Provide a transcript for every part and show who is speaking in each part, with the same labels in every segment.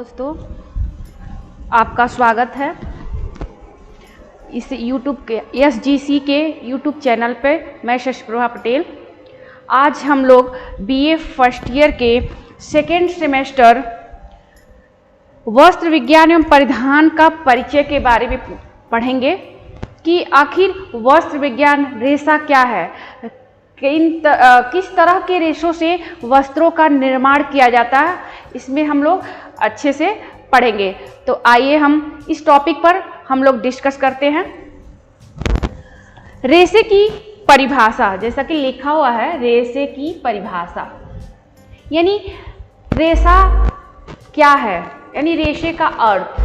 Speaker 1: दोस्तों, आपका स्वागत है इस यूट्यूब के SGC के यूट्यूब चैनल पे। मैं शशिप्रभा पटेल। आज हम लोग BA फर्स्ट ईयर के सेकेंड सेमेस्टर वस्त्र विज्ञान एवं परिधान का परिचय के बारे में पढ़ेंगे कि आखिर वस्त्र विज्ञान रेशा क्या है, किस तरह के रेशों से वस्त्रों का निर्माण किया जाता है, इसमें हम लोग अच्छे से पढ़ेंगे। तो आइए हम इस टॉपिक पर हम लोग डिस्कस करते हैं। रेशे की परिभाषा, जैसा कि लिखा हुआ है रेशे की परिभाषा, यानी रेशा क्या है, यानी रेशे का अर्थ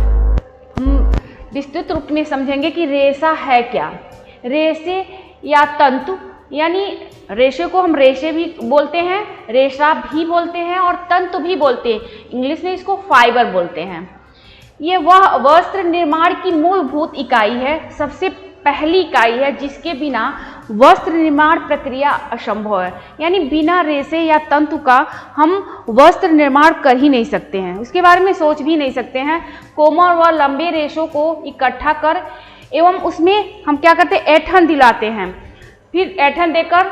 Speaker 1: हम विस्तृत रूप में समझेंगे कि रेशा है क्या। रेशे या तंतु, यानी रेशे को हम रेशे भी बोलते हैं, रेशा भी बोलते हैं और तंतु भी बोलते हैं। इंग्लिश में इसको फाइबर बोलते हैं। ये वह वस्त्र निर्माण की मूलभूत इकाई है, सबसे पहली इकाई है जिसके बिना वस्त्र निर्माण प्रक्रिया असंभव है। यानी बिना रेशे या तंतु का हम वस्त्र निर्माण कर ही नहीं सकते हैं, उसके बारे में सोच भी नहीं सकते हैं। कोमल व लंबे रेशों को इकट्ठा कर एवं उसमें हम क्या करते हैं, ऐंठन दिलाते हैं, फिर ऐंठन देकर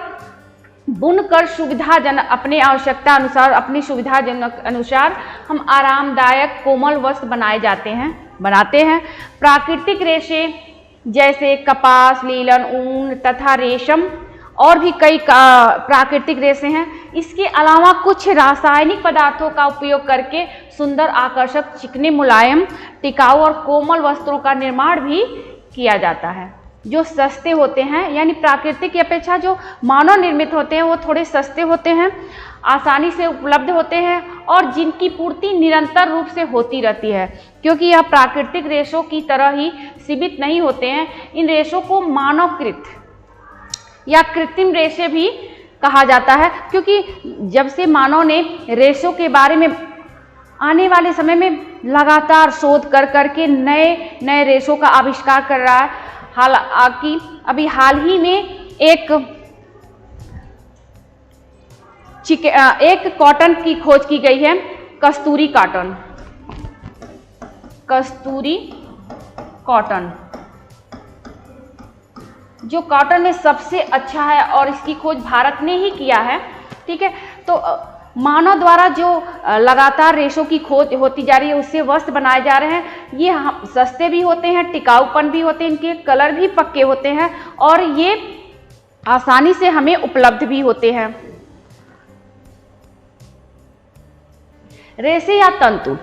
Speaker 1: बुनकर सुविधाजनक, अपने आवश्यकता अनुसार, अपनी सुविधाजनक अनुसार हम आरामदायक कोमल वस्त्र बनाते हैं। प्राकृतिक रेशे जैसे कपास, लीलन, ऊन तथा रेशम और भी कई प्राकृतिक रेशे हैं। इसके अलावा कुछ रासायनिक पदार्थों का उपयोग करके सुंदर, आकर्षक, चिकने, मुलायम, टिकाऊ और कोमल वस्त्रों का निर्माण भी किया जाता है, जो सस्ते होते हैं। यानी प्राकृतिक की अपेक्षा जो मानव निर्मित होते हैं वो थोड़े सस्ते होते हैं, आसानी से उपलब्ध होते हैं और जिनकी पूर्ति निरंतर रूप से होती रहती है, क्योंकि यह प्राकृतिक रेशों की तरह ही सीमित नहीं होते हैं। इन रेशों को मानवकृत या कृत्रिम रेशे भी कहा जाता है, क्योंकि जब से मानव ने रेशों के बारे में आने वाले समय में लगातार शोध कर करके नए नए रेशों का आविष्कार कर रहा है। हालांकि अभी हाल ही में एक कॉटन की खोज की गई है, कस्तूरी कॉटन, जो कॉटन में सबसे अच्छा है और इसकी खोज भारत ने ही किया है। ठीक है, तो मानव द्वारा जो लगातार रेशों की खोज होती जा रही है, उससे वस्त्र बनाए जा रहे हैं। ये सस्ते भी होते हैं, टिकाऊपन भी होते हैं, इनके कलर भी पक्के होते हैं और ये आसानी से हमें उपलब्ध भी होते हैं। रेशे या तंतु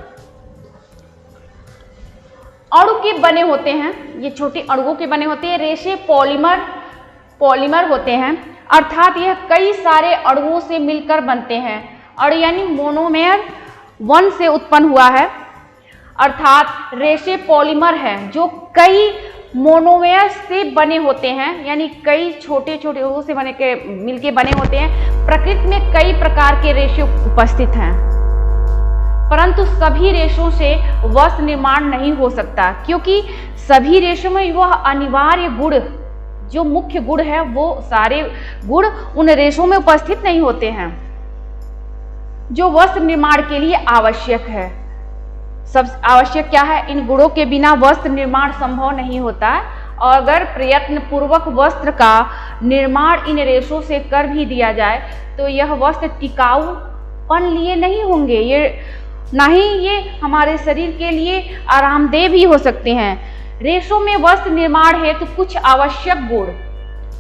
Speaker 1: अणु के बने होते हैं, ये छोटे अणुओं के बने होते हैं। रेशे पॉलीमर होते हैं, अर्थात यह कई सारे अणुओं से मिलकर बनते हैं। और यानी मोनोमेर वन से उत्पन्न हुआ है, अर्थात रेशे पॉलीमर हैं जो कई मोनोमेर से बने होते हैं, यानी कई छोटे छोटे अणुओं से मिलके बने होते हैं। प्रकृति में कई प्रकार के रेशे उपस्थित हैं, परंतु सभी रेशों से वस्त्र निर्माण नहीं हो सकता, क्योंकि सभी रेशों में वह अनिवार्य गुण, जो मुख्य गुण है, वो सारे गुण उन रेशों में उपस्थित नहीं होते हैं जो वस्त्र निर्माण के लिए आवश्यक है। सब आवश्यक क्या है, इन गुणों के बिना वस्त्र निर्माण संभव नहीं होता है। और अगर प्रयत्न पूर्वक वस्त्र का निर्माण इन रेशों से कर भी दिया जाए तो यह वस्त्र टिकाऊपन लिए नहीं होंगे, ना ही ये हमारे शरीर के लिए आरामदेह भी हो सकते हैं। रेशों में वस्त्र निर्माण हेतु कुछ आवश्यक गुण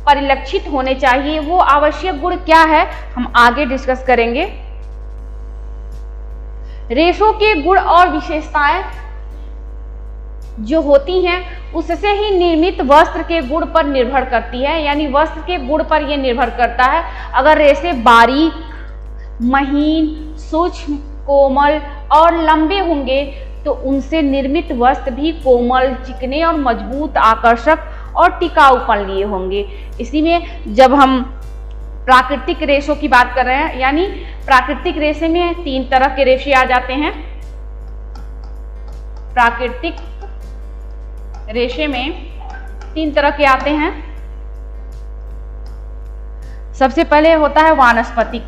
Speaker 1: परिलक्षित होने चाहिए। वो आवश्यक गुण क्या है, हम आगे डिस्कस करेंगे। रेशों के गुण और विशेषताएं जो होती हैं उससे ही निर्मित वस्त्र के गुण पर निर्भर करती है, यानी वस्त्र के गुण पर यह निर्भर करता है। अगर रेशे बारीक, महीन, सूक्ष्म, कोमल और लंबे होंगे तो उनसे निर्मित वस्त्र भी कोमल, चिकने और मजबूत, आकर्षक और टिकाऊपन लिए होंगे। इसी में जब हम प्राकृतिक रेशों की बात कर रहे हैं, यानी प्राकृतिक रेशे में 3 तरह के रेशे आ जाते हैं। प्राकृतिक रेशे में 3 तरह के आते हैं। सबसे पहले होता है वानस्पतिक।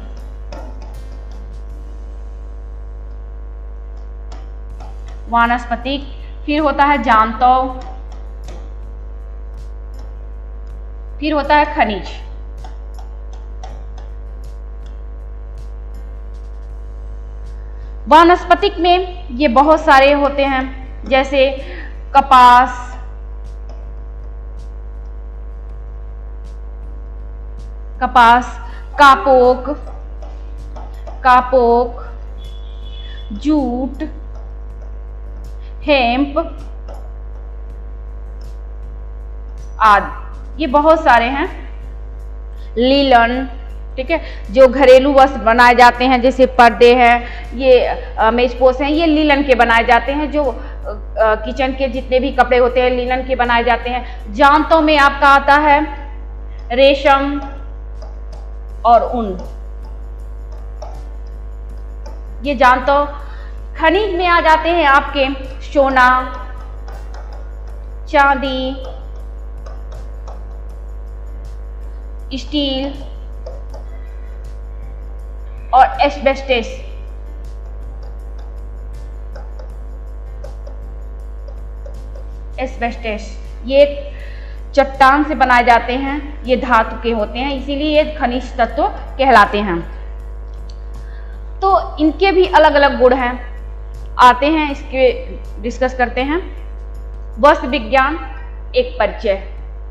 Speaker 1: वानस्पतिक, फिर होता है जांतव, फिर होता है खनिज। वानस्पतिक में ये बहुत सारे होते हैं, जैसे कपास, कापोक, जूट, हेम्प आदि, ये बहुत सारे हैं। लीलन, ठीक है, जो घरेलू वस्त्र बनाए जाते हैं, जैसे पर्दे हैं, ये मेजपोश हैं, ये लीलन के बनाए जाते हैं। जो किचन के जितने भी कपड़े होते हैं लीलन के बनाए जाते हैं। जांतों में आपका आता है रेशम और ऊन, ये जांतों। खनिज में आ जाते हैं आपके सोना, चांदी, स्टील और एस्बेस्टस। ये चट्टान से बनाए जाते हैं, ये धातु के होते हैं, इसीलिए ये खनिज तत्व कहलाते हैं। तो इनके भी अलग अलग गुण हैं, आते हैं, इसके डिस्कस करते हैं। वस्त्र विज्ञान एक परिचय,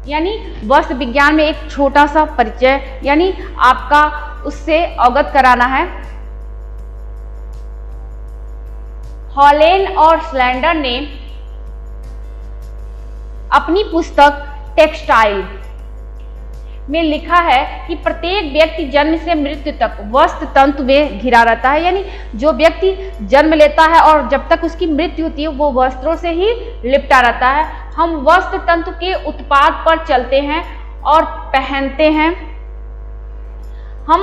Speaker 1: यानी वस्त्र विज्ञान में एक छोटा सा परिचय, यानी आपका उससे अवगत कराना है। हॉलैंड और स्लैंडर ने अपनी पुस्तक टेक्सटाइल में लिखा है कि प्रत्येक व्यक्ति जन्म से मृत्यु तक वस्त्र तंतु में घिरा रहता है, यानी जो व्यक्ति जन्म लेता है और जब तक उसकी मृत्यु होती है वो वस्त्रों से ही लिपटा रहता है। हम वस्त्र तंतु के उत्पाद पर चलते हैं और पहनते हैं। हम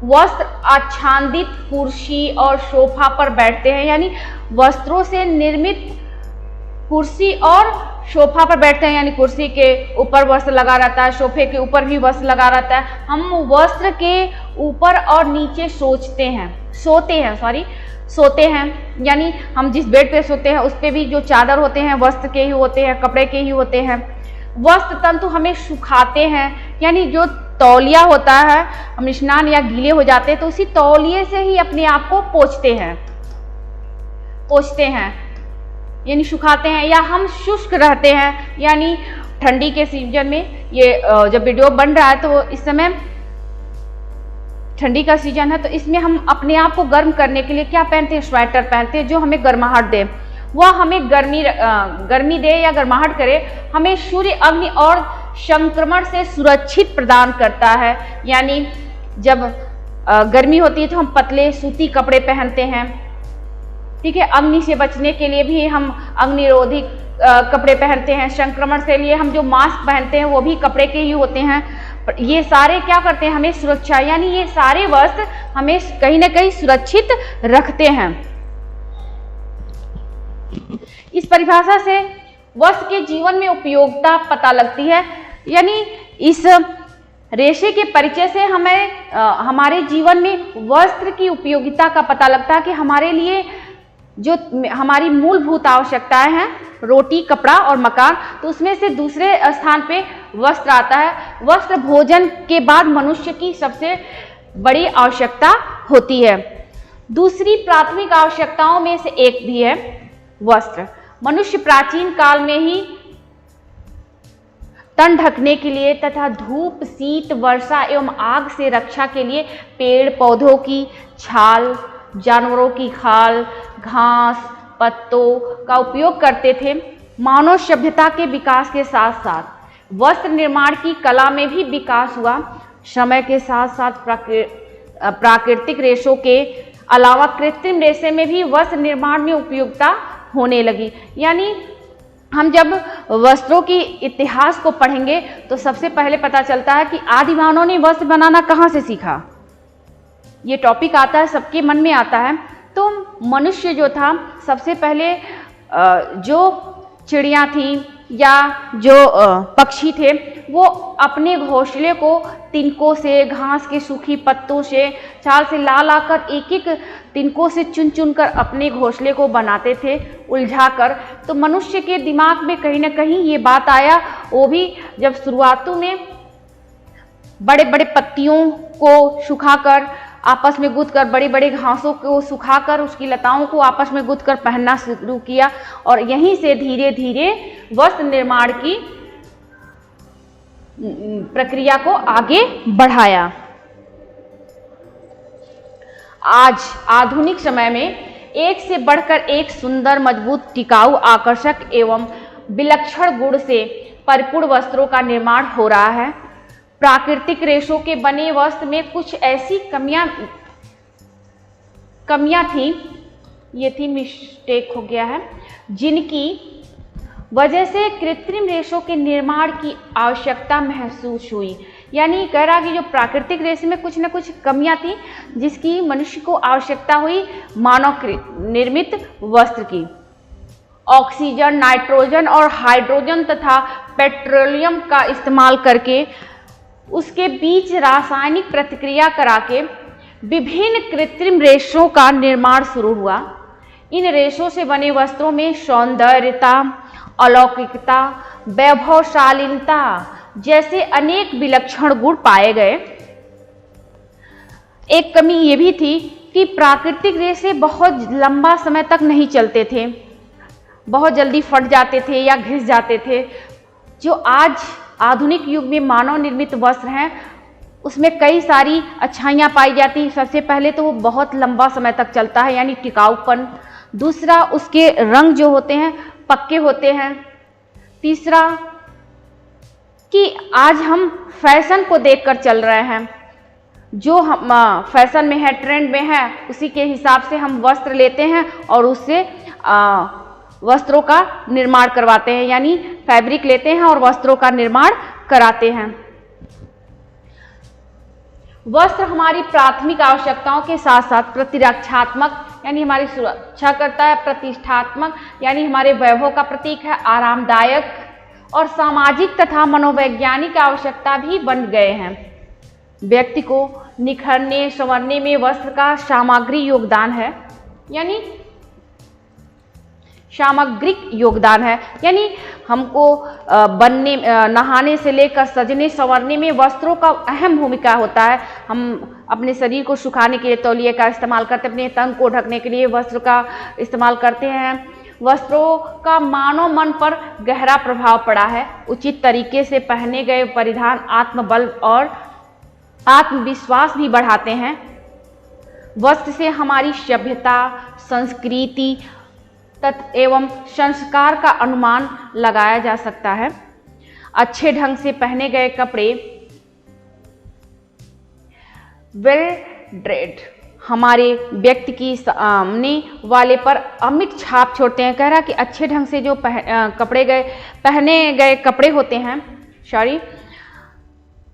Speaker 1: वस्त्र आच्छादित कुर्सी और सोफा पर बैठते हैं, यानी वस्त्रों से निर्मित कुर्सी और सोफा पर बैठते हैं, यानी कुर्सी के ऊपर वस्त्र लगा रहता है, सोफे के ऊपर भी वस्त्र लगा रहता है। हम वस्त्र के ऊपर और नीचे सोते हैं, यानी हम जिस बेड पे सोते हैं उस पे भी जो चादर होते हैं वस्त्र के ही होते हैं, कपड़े के ही होते हैं। वस्त्र तंतु हमें सुखाते हैं, यानी जो तौलिया होता है, हम स्नान या गीले हो जाते हैं तो उसी तौलिए से ही अपने आप को पोंछते हैं, यानी सुखाते हैं। या हम शुष्क रहते हैं, यानी ठंडी के सीजन में, ये जब वीडियो बन रहा है तो इस समय ठंडी का सीजन है, तो इसमें हम अपने आप को गर्म करने के लिए क्या पहनते हैं, स्वेटर पहनते हैं जो हमें गर्माहट दे। वह हमें गर्मी दे या गर्माहट करे, हमें सूर्य, अग्नि और संक्रमण से सुरक्षित प्रदान करता है। यानी जब गर्मी होती है तो हम पतले सूती कपड़े पहनते हैं, ठीक है। अग्नि से बचने के लिए भी हम अग्निरोधी कपड़े पहनते हैं। संक्रमण से लिए हम जो मास्क पहनते हैं वो भी कपड़े के ही होते हैं। ये सारे क्या करते हैं, हमें सुरक्षा, यानी ये सारे वस्त्र हमें कहीं ना कहीं सुरक्षित रखते हैं। इस परिभाषा से वस्त्र के जीवन में उपयोगिता पता लगती है, यानी इस रेशे के परिचय से हमें हमारे जीवन में वस्त्र की उपयोगिता का पता लगता है कि हमारे लिए जो हमारी मूलभूत आवश्यकताएं हैं, रोटी, कपड़ा और मकान, तो उसमें से दूसरे स्थान पे वस्त्र आता है। वस्त्र भोजन के बाद मनुष्य की सबसे बड़ी आवश्यकता होती है। दूसरी प्राथमिक आवश्यकताओं में से एक भी है वस्त्र। मनुष्य प्राचीन काल में ही तन ढकने के लिए तथा धूप, शीत, वर्षा एवं आग से रक्षा के लिए पेड़ पौधों की छाल, जानवरों की खाल, घास, पत्तों का उपयोग करते थे। मानव सभ्यता के विकास के साथ साथ वस्त्र निर्माण की कला में भी विकास हुआ। समय के साथ साथ प्राकृतिक रेशों के अलावा कृत्रिम रेशे में भी वस्त्र निर्माण में उपयोगिता होने लगी। यानी हम जब वस्त्रों की इतिहास को पढ़ेंगे तो सबसे पहले पता चलता है कि आदि मानव ने वस्त्र बनाना कहाँ से सीखा। ये टॉपिक आता है, सबके मन में आता है। तो मनुष्य जो था, सबसे पहले जो चिड़िया थी या जो पक्षी थे वो अपने घोंसले को तिनकों से, घास के सूखी पत्तों से, चाल से ला लाकर एक एक तिनकों से चुन चुन कर अपने घोंसले को बनाते थे उलझा कर। तो मनुष्य के दिमाग में कहीं ना कहीं ये बात आया, वो भी जब शुरुआतों में बड़े बड़े पत्तियों को सुखाकर आपस में गूंथ कर, बड़ी बड़ी घासों को सुखाकर उसकी लताओं को आपस में गूंथ कर पहनना शुरू किया और यहीं से धीरे धीरे वस्त्र निर्माण की प्रक्रिया को आगे बढ़ाया। आज आधुनिक समय में एक से बढ़कर एक सुंदर, मजबूत, टिकाऊ, आकर्षक एवं विलक्षण गुण से परिपूर्ण वस्त्रों का निर्माण हो रहा है। प्राकृतिक रेशों के बने वस्त्र में कुछ ऐसी कमियां थी, ये थी मिस्टेक हो गया है, जिनकी वजह से कृत्रिम रेशों के निर्माण की आवश्यकता महसूस हुई। यानी कह रहा कि जो प्राकृतिक रेशे में कुछ न कुछ कमियां थी जिसकी मनुष्य को आवश्यकता हुई मानव निर्मित वस्त्र की। ऑक्सीजन, नाइट्रोजन और हाइड्रोजन तथा पेट्रोलियम का इस्तेमाल करके उसके बीच रासायनिक प्रतिक्रिया करा के विभिन्न कृत्रिम रेशों का निर्माण शुरू हुआ। इन रेशों से बने वस्त्रों में सौंदर्यता, अलौकिकता, वैभवशालीनता जैसे अनेक विलक्षण गुण पाए गए। एक कमी ये भी थी कि प्राकृतिक रेशे बहुत लंबा समय तक नहीं चलते थे, बहुत जल्दी फट जाते थे या घिस जाते थे। जो आज आधुनिक युग में मानव निर्मित वस्त्र हैं उसमें कई सारी अच्छाइयाँ पाई जाती हैं। सबसे पहले तो वो बहुत लंबा समय तक चलता है, यानी टिकाऊपन। दूसरा, उसके रंग जो होते हैं पक्के होते हैं। तीसरा कि आज हम फैशन को देखकर चल रहे हैं, जो हम फैशन में है, ट्रेंड में है, उसी के हिसाब से हम वस्त्र लेते हैं और उससे वस्त्रों का निर्माण करवाते हैं, यानी फैब्रिक लेते हैं और वस्त्रों का निर्माण कराते हैं। वस्त्र हमारी प्राथमिक आवश्यकताओं के साथ साथ प्रतिरक्षात्मक यानी हमारी सुरक्षा करता है, प्रतिष्ठात्मक यानी हमारे वैभव का प्रतीक है, आरामदायक और सामाजिक तथा मनोवैज्ञानिक आवश्यकता भी बन गए हैं। व्यक्ति को निखरने संवरने में वस्त्र का सामग्री योगदान है, यानी सामग्रिक योगदान है, यानी हमको बनने, नहाने से लेकर सजने संवरने में वस्त्रों का अहम भूमिका होता है। हम अपने शरीर को सुखाने के लिए तौलिए का इस्तेमाल करते हैं, अपने तन को ढकने के लिए वस्त्र का इस्तेमाल करते हैं। वस्त्रों का मानव मन पर गहरा प्रभाव पड़ा है। उचित तरीके से पहने गए परिधान आत्मबल और आत्मविश्वास भी बढ़ाते हैं। वस्त्र से हमारी सभ्यता, संस्कृति एवं संस्कार का अनुमान लगाया जा सकता है। अच्छे ढंग से पहने गए कपड़े वेल ड्रेड हमारे व्यक्ति की सामने वाले पर अमिट छाप छोड़ते हैं। कह रहा कि अच्छे ढंग से जो पहने गए कपड़े होते हैं,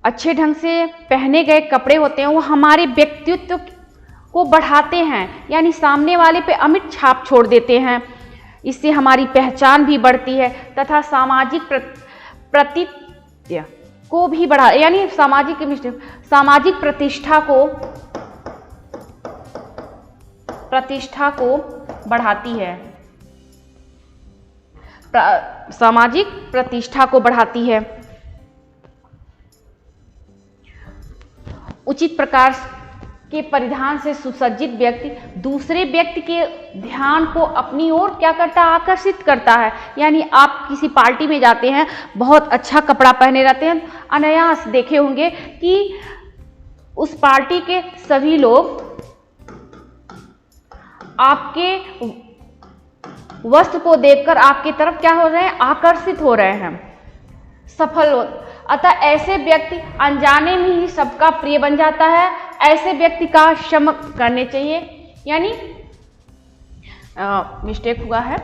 Speaker 1: अच्छे ढंग से पहने गए कपड़े होते हैं वो हमारे व्यक्तित्व को बढ़ाते हैं, यानी सामने वाले पे अमिट छाप छोड़ देते हैं। इससे हमारी पहचान भी बढ़ती है तथा सामाजिक प्रतिष्ठा को भी बढ़ा, यानी सामाजिक प्रतिष्ठा को बढ़ाती है, सामाजिक प्रतिष्ठा को बढ़ाती है। उचित प्रकार के परिधान से सुसज्जित व्यक्ति दूसरे व्यक्ति के ध्यान को अपनी ओर क्या करता है, आकर्षित करता है। यानी आप किसी पार्टी में जाते हैं, बहुत अच्छा कपड़ा पहने रहते हैं, अनायास देखे होंगे कि उस पार्टी के सभी लोग आपके वस्त्र को देखकर आपकी तरफ क्या हो रहे हैं, आकर्षित हो रहे हैं, सफल हो। अतः ऐसे व्यक्ति अनजाने में ही सबका प्रिय बन जाता है। ऐसे व्यक्ति का शम करने चाहिए, यानी मिस्टेक हुआ है,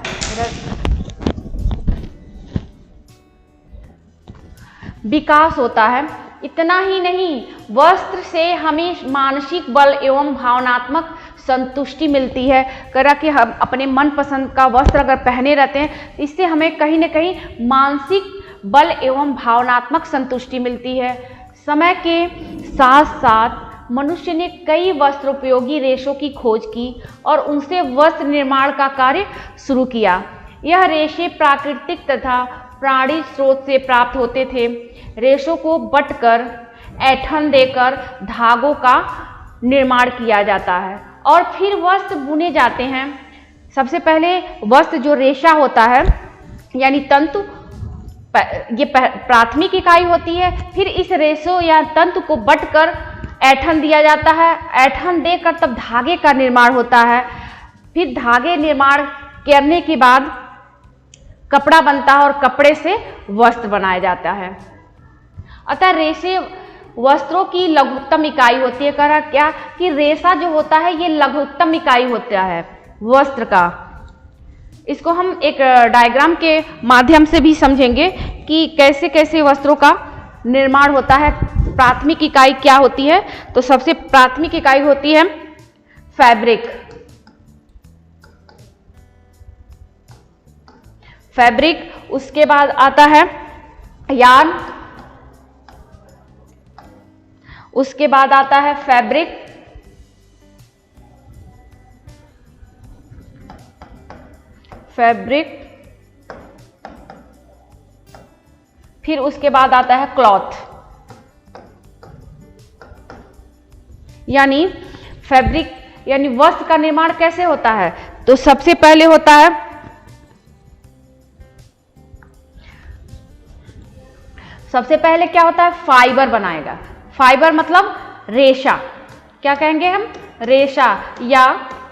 Speaker 1: विकास होता है। इतना ही नहीं, वस्त्र से हमें मानसिक बल एवं भावनात्मक संतुष्टि मिलती है। करा कि हम अपने मनपसंद का वस्त्र अगर पहने रहते हैं, इससे हमें कहीं ना कहीं मानसिक बल एवं भावनात्मक संतुष्टि मिलती है। समय के साथ साथ मनुष्य ने कई वस्त्रोपयोगी रेशों की खोज की और उनसे वस्त्र निर्माण का कार्य शुरू किया। यह रेशे प्राकृतिक तथा प्राणी स्रोत से प्राप्त होते थे। रेशों को बटकर ऐंठन देकर धागों का निर्माण किया जाता है और फिर वस्त्र बुने जाते हैं। सबसे पहले वस्त्र जो रेशा होता है यानी तंतु, ये प्राथमिक इकाई होती है। फिर इस रेशों या तंतु को बटकर ऐंठन दिया जाता है। ऐंठन देकर तब धागे का निर्माण होता है। फिर धागे निर्माण करने के बाद कपड़ा बनता है और कपड़े से वस्त्र बनाया जाता है। अतः रेशे वस्त्रों की लघुत्तम इकाई होती है। कह रहा क्या कि रेशा जो होता है ये लघुत्तम इकाई होता है वस्त्र का। इसको हम एक डायग्राम के माध्यम से भी समझेंगे कि कैसे कैसे वस्त्रों का निर्माण होता है। प्राथमिक इकाई क्या होती है? तो सबसे प्राथमिक इकाई होती है फैब्रिक। फैब्रिक, उसके बाद आता है यार्न, उसके बाद आता है फैब्रिक, फिर उसके बाद आता है क्लॉथ। यानी फैब्रिक यानी वस्त्र का निर्माण कैसे होता है? तो सबसे पहले होता है क्या होता है? फाइबर बनाएगा। फाइबर मतलब रेशा, क्या कहेंगे हम? रेशा या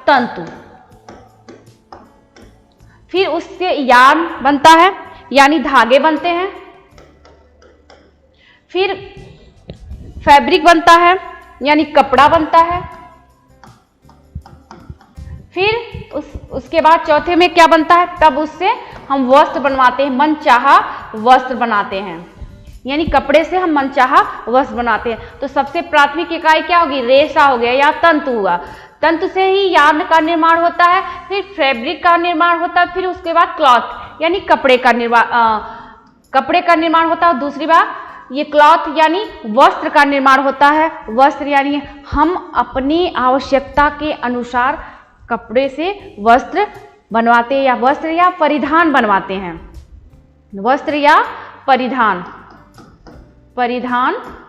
Speaker 1: तंतु। फिर उससे यार्न बनता है यानी धागे बनते हैं। फिर फैब्रिक बनता है यानी कपड़ा बनता है। फिर उसके बाद चौथे में क्या बनता है? तब उससे हम वस्त्र बनवाते हैं, मनचाहा वस्त्र बनाते हैं। यानी कपड़े से हम मनचाहा वस्त्र बनाते हैं। तो सबसे प्राथमिक इकाई क्या होगी? रेशा हो गया या तंतु हुआ। तंतु से ही यार्न का निर्माण होता है, फिर फैब्रिक का निर्माण होता है, फिर उसके बाद क्लॉथ यानी कपड़े का निर्माण होता है। दूसरी बात ये क्लॉथ यानी वस्त्र का निर्माण होता है। वस्त्र यानी हम अपनी आवश्यकता के अनुसार कपड़े से वस्त्र बनवाते हैं या वस्त्र या परिधान बनवाते हैं। वस्त्र या परिधान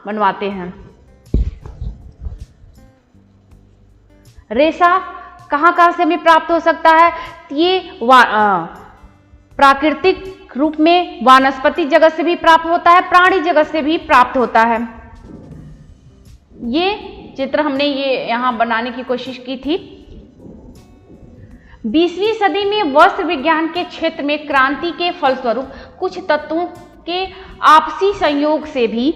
Speaker 1: बनवाते हैं। रेशा कहाँ से हमें प्राप्त हो सकता है? ये प्राकृतिक रूप में वानस्पतिक जगत से भी प्राप्त होता है, प्राणी जगत से भी प्राप्त होता है। ये चित्र हमने यहाँ बनाने की कोशिश की थी। 20वीं सदी में वस्त्र विज्ञान के क्षेत्र में क्रांति के फलस्वरूप कुछ तत्वों के आपसी संयोग से भी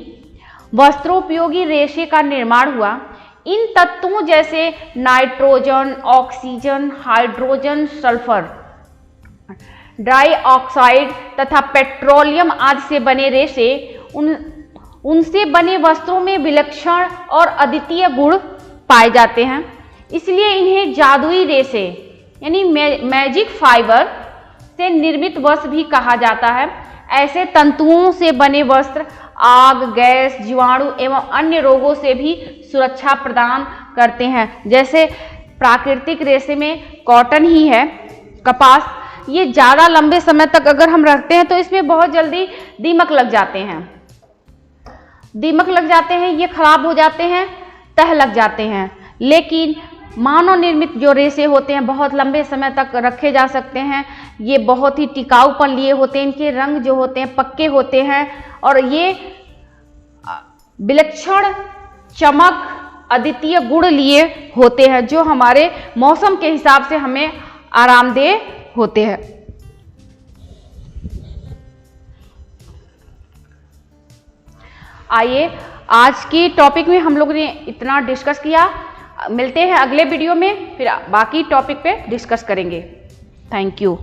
Speaker 1: वस्त्रोपयोगी रेशे का निर्माण हुआ। इन तत्वों जैसे nitrogen, oxygen, hydrogen, sulphur dioxide तथा पेट्रोलियम आदि से बने रेशे उनसे बने वस्त्रों में विलक्षण और अद्वितीय गुण पाए जाते हैं। इसलिए इन्हें जादुई रेशे यानी मैजिक फाइबर से निर्मित वस्त्र भी कहा जाता है। ऐसे तंतुओं से बने वस्त्र आग, गैस, जीवाणु एवं अन्य रोगों से भी सुरक्षा प्रदान करते हैं। जैसे प्राकृतिक रेशे में कॉटन ही है, कपास, ये ज़्यादा लंबे समय तक अगर हम रखते हैं तो इसमें बहुत जल्दी दीमक लग जाते हैं, ये खराब हो जाते हैं, तह लग जाते हैं। लेकिन मानव निर्मित जो रेशे होते हैं बहुत लंबे समय तक रखे जा सकते हैं। ये बहुत ही टिकाऊपन लिए होते हैं, इनके रंग जो होते हैं पक्के होते हैं और ये विलक्षण चमक, अद्वितीय गुण लिए होते हैं जो हमारे मौसम के हिसाब से हमें आरामदेह होते हैं। आइए आज की टॉपिक में हम लोग ने इतना डिस्कस किया। मिलते हैं अगले वीडियो में, फिर बाकी टॉपिक पे डिस्कस करेंगे। Thank you.